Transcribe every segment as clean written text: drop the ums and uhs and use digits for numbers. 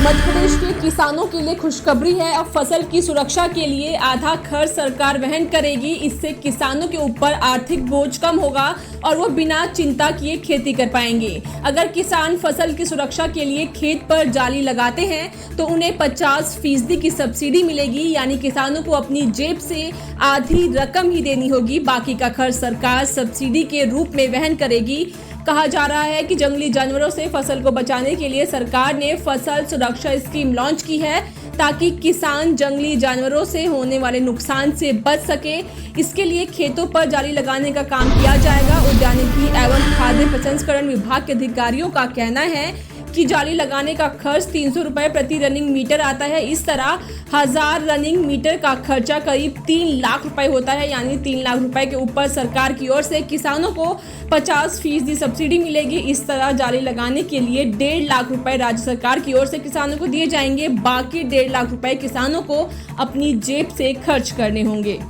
मध्य प्रदेश के किसानों के लिए खुशखबरी है। अब फसल की सुरक्षा के लिए आधा खर्च सरकार वहन करेगी। इससे किसानों के ऊपर आर्थिक बोझ कम होगा और वो बिना चिंता किए खेती कर पाएंगे। अगर किसान फसल की सुरक्षा के लिए खेत पर जाली लगाते हैं तो उन्हें 50% की सब्सिडी मिलेगी, यानी किसानों को अपनी जेब से आधी रकम ही देनी होगी, बाकी का खर्च सरकार सब्सिडी के रूप में वहन करेगी। कहा जा रहा है कि जंगली जानवरों से फसल को बचाने के लिए सरकार ने फसल सुरक्षा स्कीम लॉन्च की है, ताकि किसान जंगली जानवरों से होने वाले नुकसान से बच सके। इसके लिए खेतों पर जाली लगाने का काम किया जाएगा। उद्यानिकी एवं खाद्य प्रसंस्करण विभाग के अधिकारियों का कहना है कि जाली लगाने का खर्च 300 रुपए प्रति रनिंग मीटर आता है। इस तरह 1000 रनिंग मीटर का खर्चा करीब 3 लाख रुपए होता है, यानी 3 लाख रुपए के ऊपर सरकार की ओर से किसानों को 50% सब्सिडी मिलेगी। इस तरह जाली लगाने के लिए 1.5 लाख रुपए राज्य सरकार की ओर से किसानों को दिए जाएंगे, बाकी 1.5 लाख रुपए किसानों को अपनी जेब से खर्च करने होंगे।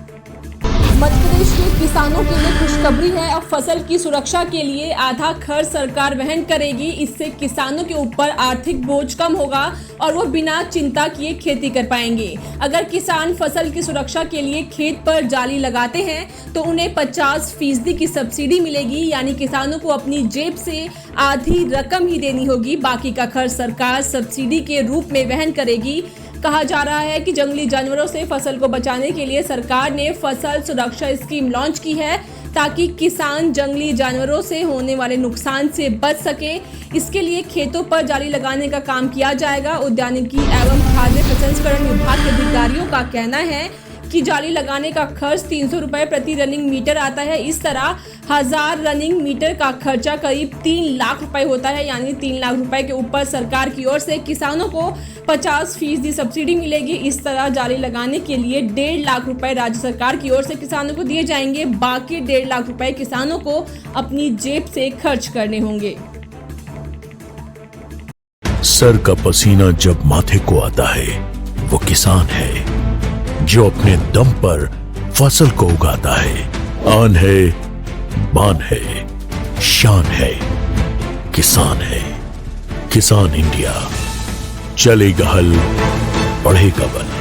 मध्य प्रदेश के किसानों के लिए खुशखबरी है। अब फसल की सुरक्षा के लिए आधा खर्च सरकार वहन करेगी। इससे किसानों के ऊपर आर्थिक बोझ कम होगा और वो बिना चिंता किए खेती कर पाएंगे। अगर किसान फसल की सुरक्षा के लिए खेत पर जाली लगाते हैं तो उन्हें 50% की सब्सिडी मिलेगी, यानी किसानों को अपनी जेब से आधी रकम ही देनी होगी, बाकी का खर्च सरकार सब्सिडी के रूप में वहन करेगी। कहा जा रहा है कि जंगली जानवरों से फसल को बचाने के लिए सरकार ने फसल सुरक्षा स्कीम लॉन्च की है, ताकि किसान जंगली जानवरों से होने वाले नुकसान से बच सके। इसके लिए खेतों पर जाली लगाने का काम किया जाएगा। उद्यानिकी एवं खाद्य प्रसंस्करण विभाग के अधिकारियों का कहना है कि जाली लगाने का खर्च 300 रुपए प्रति रनिंग मीटर आता है। इस तरह 1000 रनिंग मीटर का खर्चा करीब 3 लाख रुपए होता है, यानी 3 लाख रुपए के ऊपर सरकार की ओर से किसानों को 50% सब्सिडी मिलेगी। इस तरह जाली लगाने के लिए 1.5 लाख रुपए राज्य सरकार की ओर से किसानों को दिए जाएंगे, बाकी 1.5 लाख रुपए किसानों को अपनी जेब से खर्च करने होंगे। सर का पसीना जब माथे को आता है वो किसान है जो अपने दम पर फसल को उगाता है। आन है, बान है, शान है, किसान है। किसान इंडिया, चलेगा हल, बढ़ेगा बल।